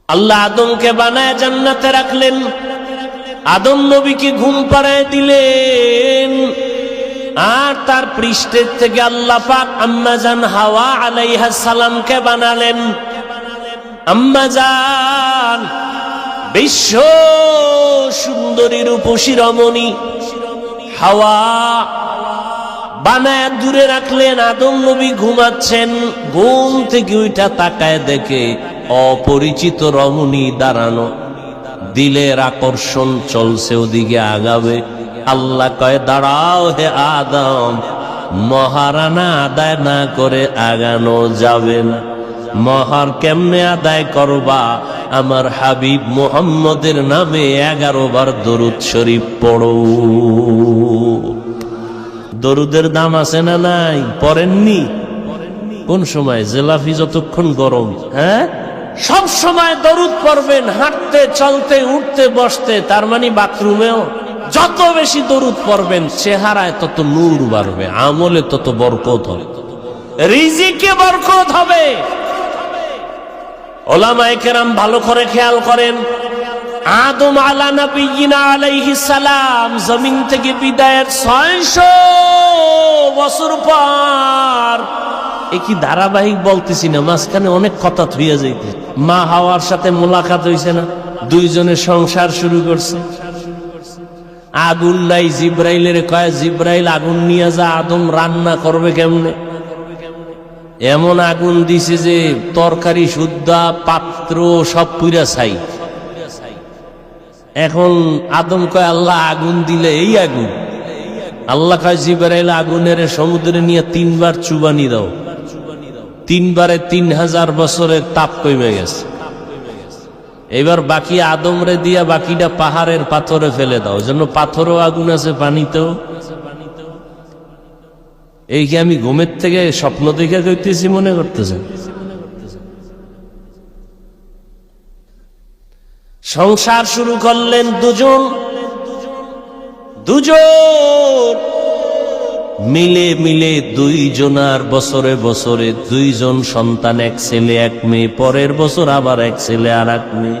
আল্লাহ আদমকে বানায় জান্নাতে রাখলেন, আদম নবীকে ঘুম পাড়ায় দিলেন, আর তার পৃষ্ঠের থেকে আল্লাহ পাক আম্মা জান হাওয়া আলাইহা সালামকে বানালেন। আম্মা জান বিশ্ব সুন্দরী রূপসী রমণী হাওয়া বানায় দূরে রাখলেন। আদম নবী ঘুমাচ্ছেন, ঘুম থেকে উঠা তাকায় দেখে অপরিচিত রমণী দাঁড়ানো, দিলের আকর্ষণ চলছে ওদিকে আগাবে। আল্লাহ কয়, দাঁড়াও হে আদম, মহারানা আদায় না করে আগানো যাবে না। মহার কেমনে আদায় করবা? আমার হাবিব মুহাম্মদের নামে 11 বার দরুদ শরীফ পড়ো। দরুদের দাম আছে না নাই? পড়েননি? কোন সময়? জেলাফি যতক্ষণ গরম, হ্যাঁ সব সময় দরুদ পড়বেন, হাঁটতে চলতে উঠতে বসতে। তার মানে বাথরুমেও যত বেশি দরুদ পড়বেন চেহারায় তত নূর বাড়বে, আমলে তত বরকত হবে, রিজিকে বরকত হবে। ওলামায়ে কেরাম ভালো করে খেয়াল করেন, আদম আলা নবিয়িনা আলাইহিস সালাম জমিন থেকে বিদায়ের 600 বছর পর, কি ধারাবাহিক বলতেছি না, মাঝখানে অনেক কথা থুইয়া যাইতে। মা হাওয়ার সাথে মোলাকাত হইছে না, দুইজনে সংসার শুরু করছে। আগুন নাই, জিব্রাইলের কয়, জিব্রাইল আগুন নিয়ে যা, আদম রান্না করবে কেমনে? এমন আগুন দিছে যে তরকারি সুদ্ধা পাত্র সব পুরা ছাই। এখন আদম কয়, আল্লাহ আগুন দিলে এই আগুন। আল্লাহ কয়, জিব্রাইল আগুনের সমুদ্রে নিয়ে 3 বার চুবানি দাও। 3 বারে 3000 বছরের তাপ কমে গেছে। এবার বাকি আদমরে দিয়া বাকিটা পাহাড়ের পাথরে ফেলে দাও, যেন পাথরও আগুন আছে, পানিতেও। এই কি আমি ঘুমের থেকে স্বপ্ন দেখে কইতেছি মনে করতেছেন? সংসার শুরু করলেন দুজন মিলে মিলে, 2 জনার বছরে বছরে 2 জন সন্তান, 1 ছেলে 1 মেয়ে। পরের বছর আবার 1 ছেলে আর 1 মেয়ে।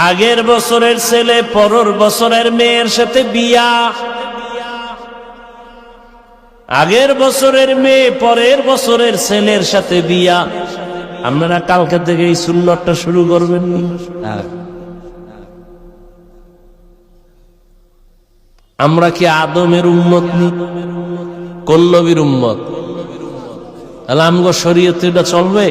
আগের বছরের ছেলে পরের বছরের মেয়ের সাথে বিয়া, আগের বছরের মেয়ে পরের বছরের ছেলের সাথে বিয়া। আপনারা কালকে থেকে এই সুন্নতটা শুরু করবেন। আমরা কি আদমের উম্মত নি? কোন নবীর উম্মত? তাহলে আমগো শরীয়তে এটা চলবে?